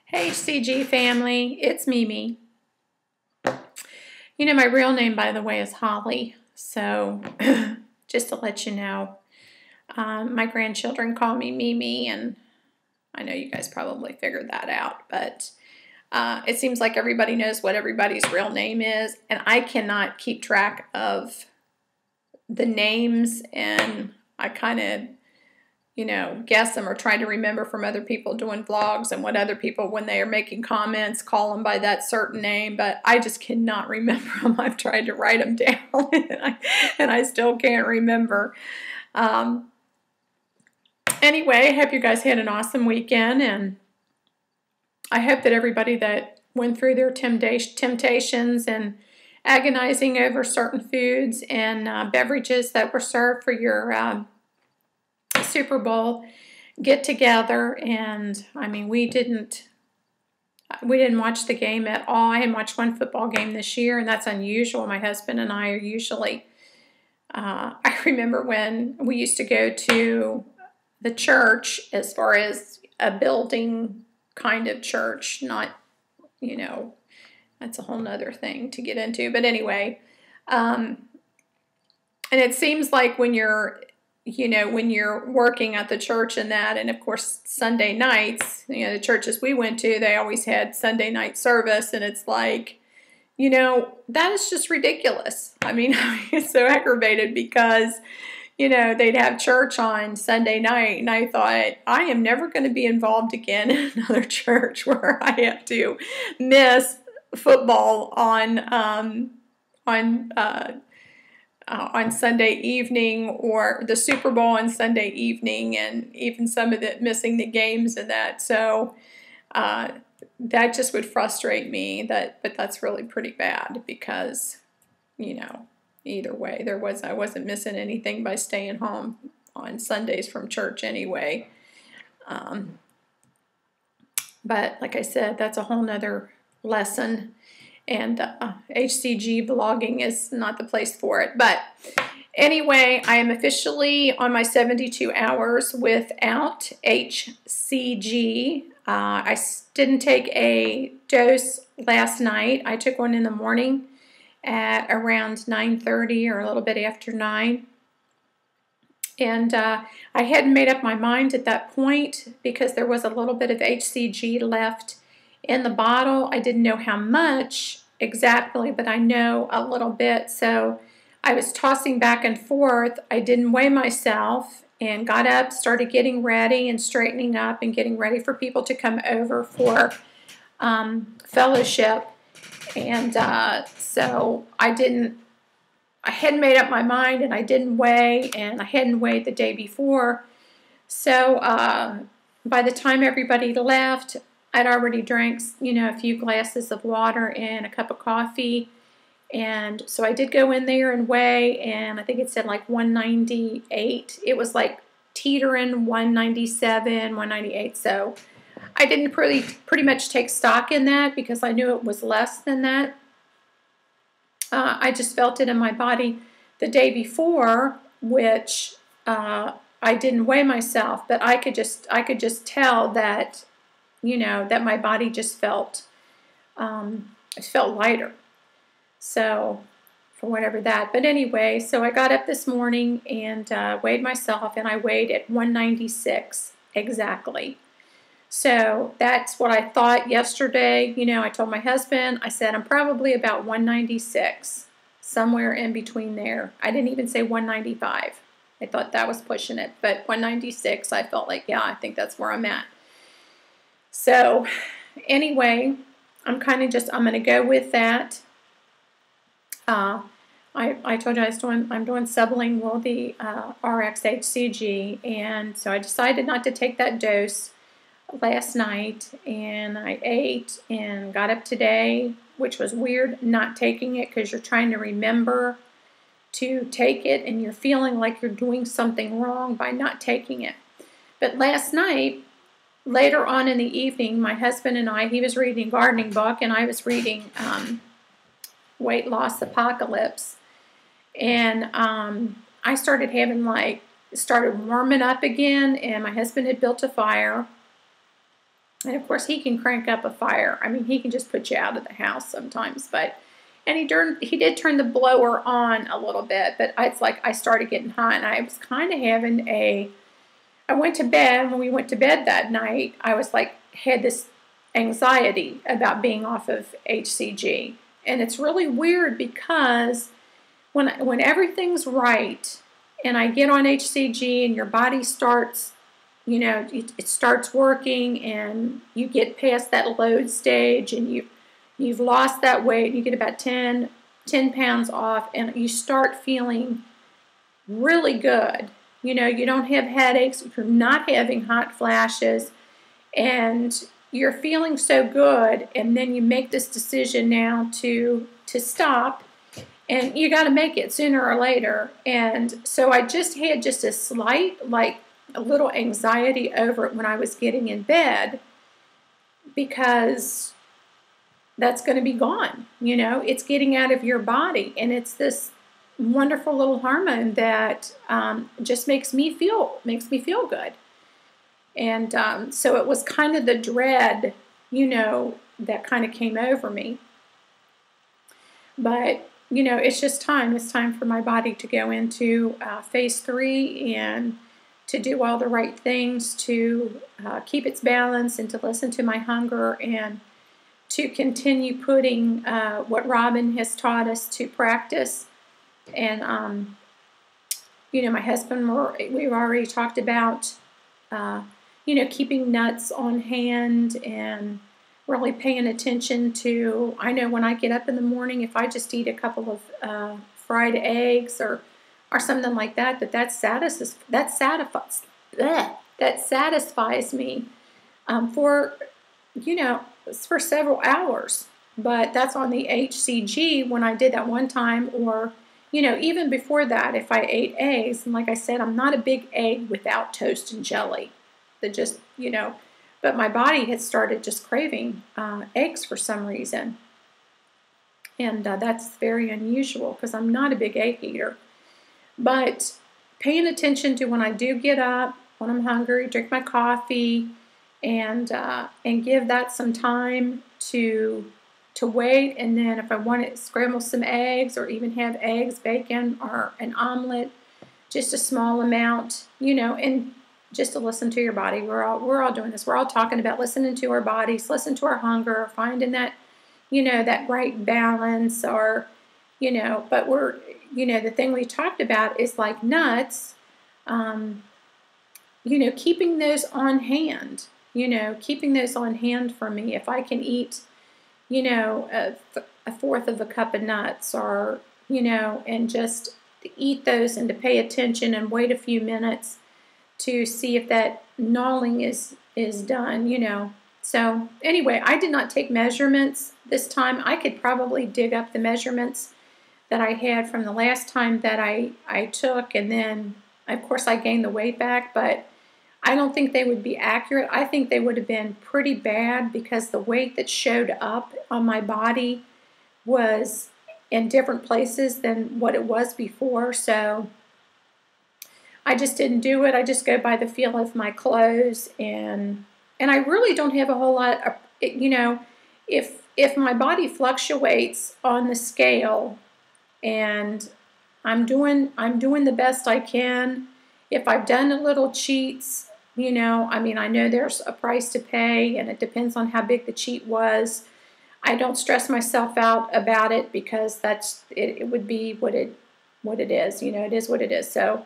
Hey CG family, it's Mimi. You know, my real name, by the way, is Holly. So, just to let you know, my grandchildren call me Mimi, and I know you guys probably figured that out, but it seems like everybody knows what everybody's real name is, and I cannot keep track of the names, and I kind of guess them or try to remember from other people doing vlogs and what other people, when they are making comments, call them by that certain name, but I just cannot remember them. I've tried to write them down and I still can't remember. Anyway, I hope you guys had an awesome weekend, and I hope that everybody that went through their temptations and agonizing over certain foods and beverages that were served for your Super Bowl get together. And I mean, we didn't watch the game at all. I hadn't watched one football game this year, and that's unusual. My husband and I are usually I remember when we used to go to the church, as far as a building kind of church, not, that's a whole nother thing to get into, but anyway, and it seems like when you're working at the church and that, and of course Sunday nights, the churches we went to, they always had Sunday night service, and it's like, that is just ridiculous. I mean, I get so aggravated because, they'd have church on Sunday night, and I thought, I am never going to be involved again in another church where I have to miss football on Sunday evening, or the Super Bowl on Sunday evening, and even some of the missing the games and that. So that just would frustrate me. But that's really pretty bad because, either way, I wasn't missing anything by staying home on Sundays from church anyway. But like I said, that's a whole nother lesson. And HCG vlogging is not the place for it. But anyway, I am officially on my 72 hours without HCG. I didn't take a dose last night. I took one in the morning at around 9:30 or a little bit after 9. And I hadn't made up my mind at that point because there was a little bit of HCG left in the bottle. I didn't know how much exactly, but I know a little bit. So I was tossing back and forth. I didn't weigh myself and got up, started getting ready and straightening up and getting ready for people to come over for fellowship. And so I hadn't made up my mind, and I didn't weigh, and I hadn't weighed the day before. So by the time everybody left, I'd already drank, a few glasses of water and a cup of coffee. And so I did go in there and weigh, and I think it said like 198. It was like teetering 197, 198. So I didn't pretty much take stock in that because I knew it was less than that. I just felt it in my body the day before, which I didn't weigh myself, but I could just tell that, that my body just felt lighter. So for whatever that. But anyway, so I got up this morning and weighed myself, and I weighed at 196 exactly. So that's what I thought yesterday. I told my husband, I said, I'm probably about 196, somewhere in between there. I didn't even say 195. I thought that was pushing it. But 196, I felt like, yeah, I think that's where I'm at. So anyway, I'm going to go with that. I told you I'm doing sublingual, the RX-HCG, and so I decided not to take that dose last night, and I ate and got up today, which was weird not taking it because you're trying to remember to take it and you're feeling like you're doing something wrong by not taking it. But last night, later on in the evening, my husband and he was reading a gardening book, and I was reading Weight Loss Apocalypse, and I started started warming up again, and my husband had built a fire. And of course, he can crank up a fire. I mean, he can just put you out of the house sometimes. But and he did turn the blower on a little bit, but it's like I started getting hot, and I was kind of having a. I went to bed. When we went to bed that night, I was like had this anxiety about being off of HCG, and it's really weird because when everything's right, and I get on HCG, and your body starts. You know, it starts working, and you get past that load stage, and you've lost that weight. You get about 10 pounds off, and you start feeling really good. You know, you don't have headaches. You're not having hot flashes, and you're feeling so good. And then you make this decision now to stop, and you got to make it sooner or later. And so I just had just a slight, a little anxiety over it when I was getting in bed, because that's going to be gone. You know, it's getting out of your body, and it's this wonderful little hormone that just makes me feel good. And so it was kind of the dread, you know, that kind of came over me. But you know, it's just time. It's time for my body to go into phase 3 and to do all the right things to keep its balance and to listen to my hunger and to continue putting what Robin has taught us to practice. And, you know, my husband, we've already talked about, you know, keeping nuts on hand and really paying attention to, I know when I get up in the morning, if I just eat a couple of fried eggs or something like that, that satisfies me for, you know, for several hours. But that's on the HCG when I did that one time, or, you know, even before that, if I ate eggs. And like I said, I'm not a big egg without toast and jelly. That just, you know, but my body had started just craving eggs for some reason. And that's very unusual because I'm not a big egg eater. But paying attention to when I do get up, when I'm hungry, drink my coffee, and give that some time to wait. And then if I want to scramble some eggs or even have eggs, bacon, or an omelet, just a small amount, you know, and just to listen to your body. We're all doing this. We're all talking about listening to our bodies, listen to our hunger, finding that, you know, that right balance, or, you know, but we're, you know, the thing we talked about is like nuts, you know, keeping those on hand, you know, keeping those on hand for me. If I can eat, you know, a fourth of a cup of nuts, or, you know, and just eat those and to pay attention and wait a few minutes to see if that gnawing is done, you know. So anyway, I did not take measurements this time. I could probably dig up the measurements that I had from the last time that I took, and then of course I gained the weight back, but I don't think they would be accurate. I think they would have been pretty bad because the weight that showed up on my body was in different places than what it was before. So I just didn't do it. I just go by the feel of my clothes, and I really don't have a whole lot of, you know, if my body fluctuates on the scale, and I'm doing the best I can. If I've done a little cheats, you know, I mean, I know there's a price to pay, and it depends on how big the cheat was. I don't stress myself out about it because it would be what it is. You know, it is what it is. So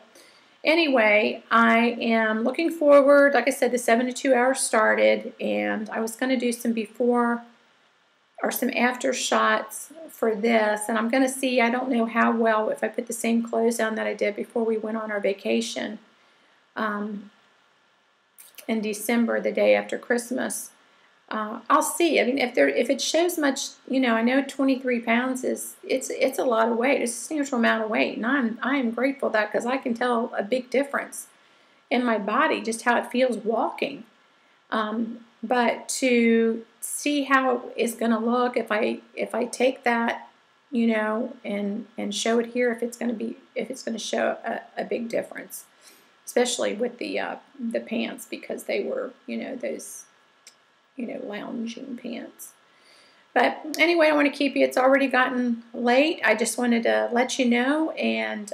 anyway, I am looking forward. Like I said, the 72 hours started, and I was going to do some before or some after shots for this, and I'm going to see. I don't know how well if I put the same clothes on that I did before we went on our vacation in December, the day after Christmas. I'll see. I mean, if it shows much, you know, I know 23 pounds it's a lot of weight. It's a substantial amount of weight, and I am grateful that, because I can tell a big difference in my body, just how it feels walking. But to see how it's going to look if I take that, you know, and show it here, if it's going to show a big difference, especially with the pants, because they were, you know, those, lounging pants. But anyway, I want to keep you. It's already gotten late. I just wanted to let you know, and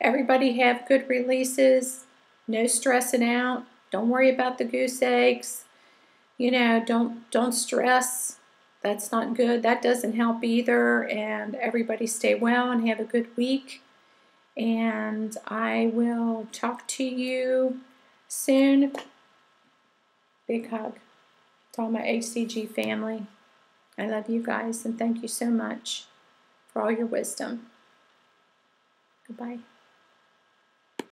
everybody have good releases. No stressing out. Don't worry about the goose eggs. Don't stress. That's not good. That doesn't help either. And everybody stay well and have a good week. And I will talk to you soon. Big hug to all my HCG family. I love you guys, and thank you so much for all your wisdom. Goodbye.